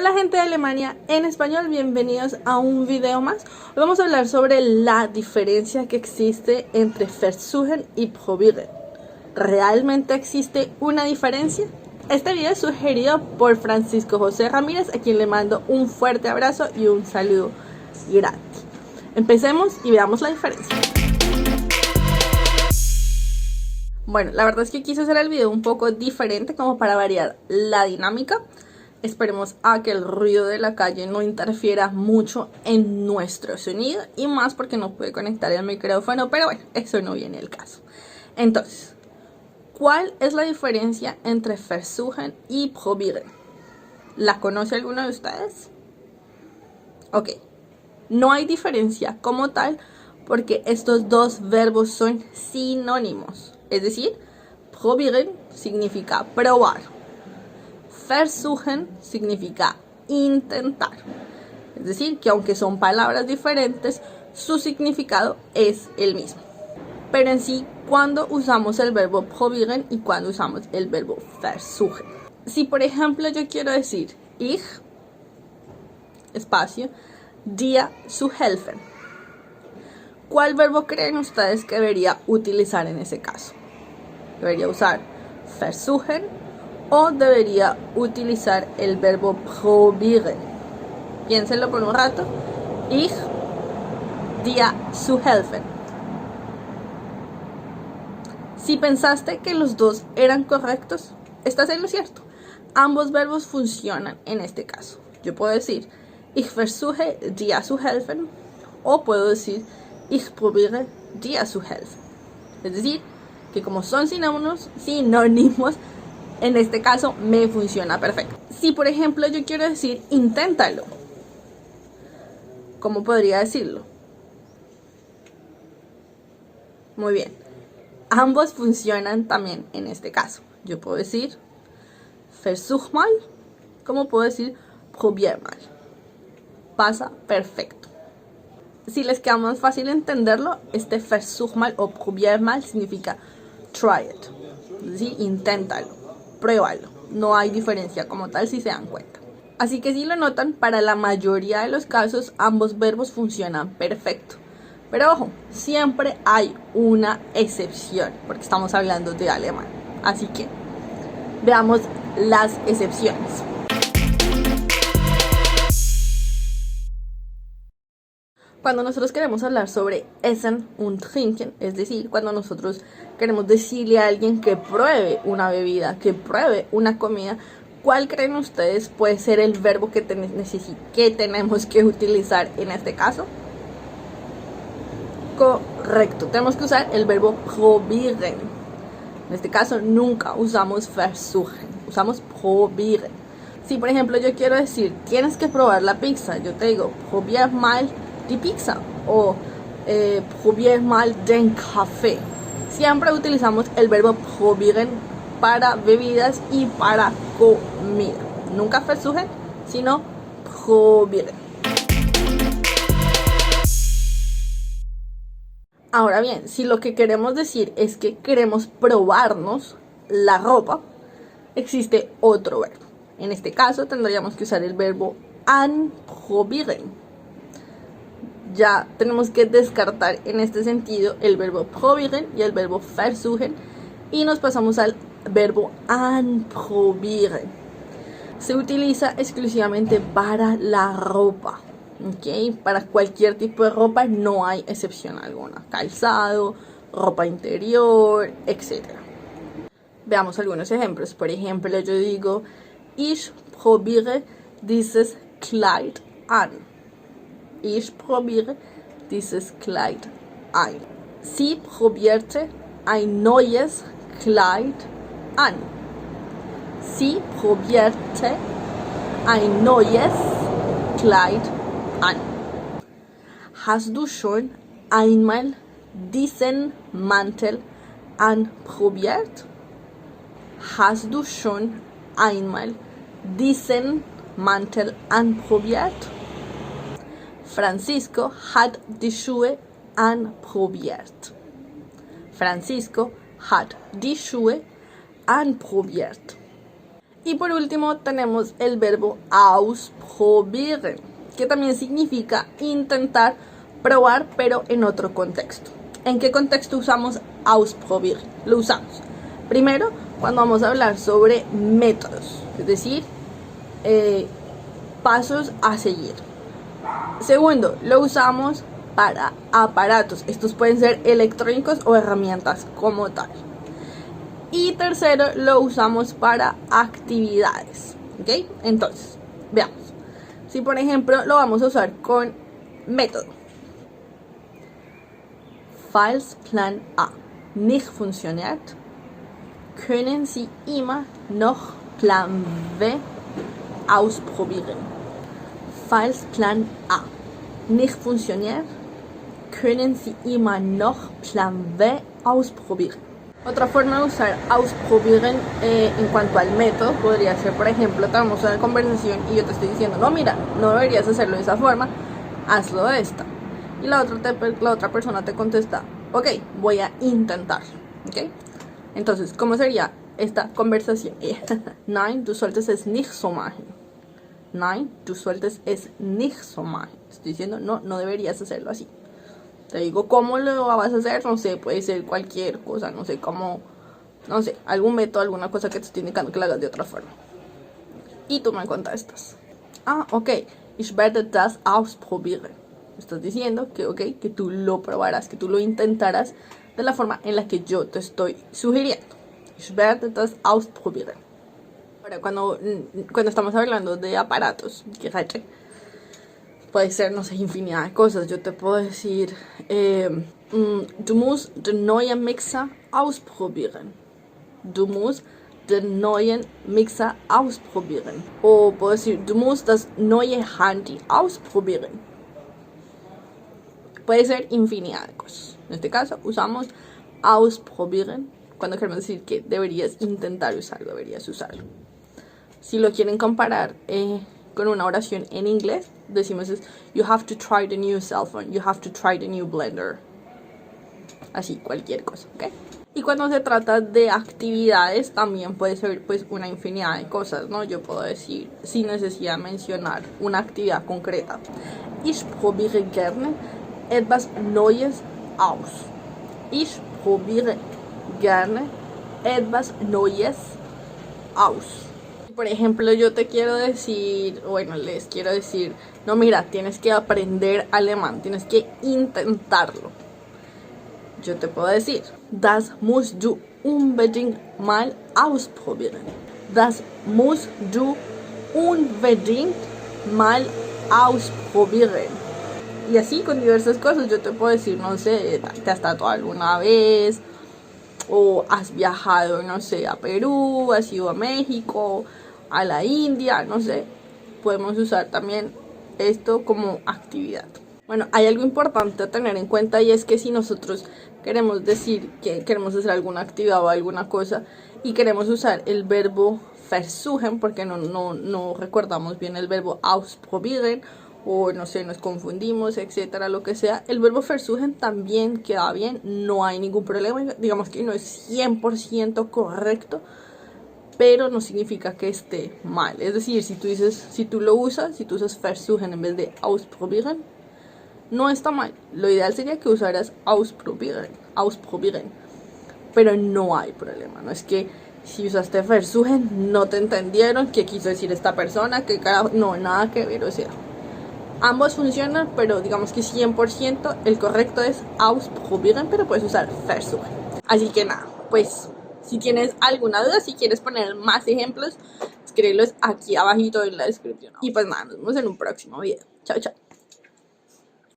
Hola gente de Alemania en español, bienvenidos a un video más. Hoy vamos a hablar sobre la diferencia que existe entre versuchen y probieren. ¿Realmente existe una diferencia? Este video es sugerido por Francisco José Ramírez, a quien le mando un fuerte abrazo y un saludo gratis. Empecemos y veamos la diferencia. Bueno, la verdad es que quise hacer el video un poco diferente como para variar la dinámica. Esperemos a que el ruido de la calle no interfiera mucho en nuestro sonido y más porque no pude conectar el micrófono, pero bueno, eso no viene al caso. Entonces, ¿cuál es la diferencia entre versuchen y probieren? ¿La conoce alguno de ustedes? Ok, no hay diferencia como tal porque estos dos verbos son sinónimos. Es decir, probieren significa probar. Versuchen significa intentar. Es decir, que aunque son palabras diferentes, su significado es el mismo. Pero en sí, ¿cuándo usamos el verbo probieren y cuándo usamos el verbo versuchen? Si por ejemplo yo quiero decir ich, espacio, dir zu helfen, ¿cuál verbo creen ustedes que debería utilizar en ese caso? ¿Debería usar versuchen o debería utilizar el verbo probieren? Piénsenlo por un rato. Ich dir zu helfen. Si pensaste que los dos eran correctos, estás en lo cierto. Ambos verbos funcionan en este caso. Yo puedo decir ich versuche dir zu helfen o puedo decir ich probiere dir zu helfen. Es decir, que como son sinónimos, en este caso me funciona perfecto. Si por ejemplo yo quiero decir inténtalo, ¿cómo podría decirlo? Muy bien, ambos funcionan también en este caso. Yo puedo decir versuch mal, como puedo decir probier mal. Pasa perfecto. Si les queda más fácil entenderlo, este versuch mal o probier mal significa try it, es decir, inténtalo. Pruébalo, no hay diferencia como tal si se dan cuenta. Así que si lo notan, para la mayoría de los casos ambos verbos funcionan perfecto. Pero ojo, siempre hay una excepción, porque estamos hablando de alemán. Así que veamos las excepciones. Cuando nosotros queremos hablar sobre essen und trinken, es decir, cuando nosotros queremos decirle a alguien que pruebe una bebida, que pruebe una comida, ¿cuál creen ustedes puede ser el verbo que tenemos que utilizar en este caso? Correcto, tenemos que usar el verbo probieren. En este caso nunca usamos versuchen, usamos probieren. Si por ejemplo yo quiero decir, tienes que probar la pizza, yo te digo, probier mal die Pizza o probier mal den Kaffee. Siempre utilizamos el verbo probieren para bebidas y para comida. Nunca versuchen, sino probieren. Ahora bien, si lo que queremos decir es que queremos probarnos la ropa, existe otro verbo. En este caso tendríamos que usar el verbo anprobieren. Ya tenemos que descartar en este sentido el verbo probieren y el verbo versuchen y nos pasamos al verbo anprobieren. Se utiliza exclusivamente para la ropa, ¿ok? Para cualquier tipo de ropa no hay excepción alguna. Calzado, ropa interior, etc. Veamos algunos ejemplos. Por ejemplo, yo digo ich probiere dieses Kleid an. Ich probiere dieses Kleid an. Sie probierte ein neues Kleid an. Sie probierte ein neues Kleid an. Hast du schon einmal diesen Mantel anprobiert? Hast du schon einmal diesen Mantel anprobiert? Francisco hat die Schuhe anprobiert. Francisco hat die Schuhe anprobiert. Y por último tenemos el verbo ausprobieren, que también significa intentar, probar, pero en otro contexto. ¿En qué contexto usamos ausprobieren? Lo usamos primero cuando vamos a hablar sobre métodos, es decir, pasos a seguir. Segundo, lo usamos para aparatos. Estos pueden ser electrónicos o herramientas como tal. Y tercero, lo usamos para actividades. ¿Ok? Entonces, veamos. Si por ejemplo lo vamos a usar con método. Falls Plan A nicht funktioniert, können Sie immer noch Plan B ausprobieren. Falls Plan A nicht funktioniert, können Sie immer noch Plan B ausprobieren. Otra forma de usar ausprobieren en cuanto al método podría ser, por ejemplo, estamos en una conversación y yo te estoy diciendo, no, mira, no deberías hacerlo de esa forma, hazlo de esta. Y la otra persona te contesta, ok, voy a intentar. ¿Ok? Entonces, ¿cómo sería esta conversación? Nein, du solltest es nicht so machen. Nein, du solltest es nicht so machen. Estoy diciendo, no deberías hacerlo así. Te digo, ¿cómo lo vas a hacer? No sé, puede ser cualquier cosa, no sé, cómo, no sé, algún método, alguna cosa que te esté indicando que lo hagas de otra forma. Y tú me contestas. Ah, ok, ich werde das ausprobieren. Estás diciendo que, ok, que tú lo probarás, que tú lo intentarás de la forma en la que yo te estoy sugiriendo. Ich werde das ausprobieren. Ahora, cuando estamos hablando de aparatos, puede ser, no sé, infinidad de cosas. Yo te puedo decir, du musst den neuen Mixer ausprobieren. Du musst den neuen Mixer ausprobieren. O puedo decir, du musst das neue Handy ausprobieren. Puede ser infinidad de cosas. En este caso, usamos ausprobieren cuando queremos decir que deberías intentar usarlo, deberías usarlo. Si lo quieren comparar con una oración en inglés, decimos es you have to try the new cell phone, you have to try the new blender. Así, cualquier cosa, ¿ok? Y cuando se trata de actividades, también puede ser pues una infinidad de cosas, ¿no? Yo puedo decir, sin necesidad de mencionar una actividad concreta. Ich probiere gerne etwas Neues aus. Ich probiere gerne etwas Neues aus. Por ejemplo, yo te quiero decir, bueno, les quiero decir, no, mira, tienes que aprender alemán, tienes que intentarlo. Yo te puedo decir, das musst du unbedingt mal ausprobieren. Das musst du unbedingt mal ausprobieren. Y así con diversas cosas. Yo te puedo decir, no sé, ¿te has tatuado alguna vez? O has viajado, no sé, a Perú, has ido a México, a la India, no sé. Podemos usar también esto como actividad. Bueno, hay algo importante a tener en cuenta y es que si nosotros queremos decir que queremos hacer alguna actividad o alguna cosa y queremos usar el verbo versuchen, porque no recordamos bien el verbo ausprobieren, o no sé, nos confundimos, etcétera, lo que sea, el verbo versuchen también queda bien, no hay ningún problema. Digamos que no es 100% correcto, pero no significa que esté mal. Es decir, si tú usas versuchen en vez de ausprobieren, no está mal. Lo ideal sería que usaras ausprobieren, pero no hay problema. No es que si usaste versuchen no te entendieron qué quiso decir esta persona, que no, nada que ver, o sea, ambos funcionan, pero digamos que 100% el correcto es ausprobieren, pero puedes usar versuchen. Así que nada, pues si tienes alguna duda, si quieres poner más ejemplos, escríbelos aquí abajito en la descripción. Y pues nada, nos vemos en un próximo video. Chao, chao.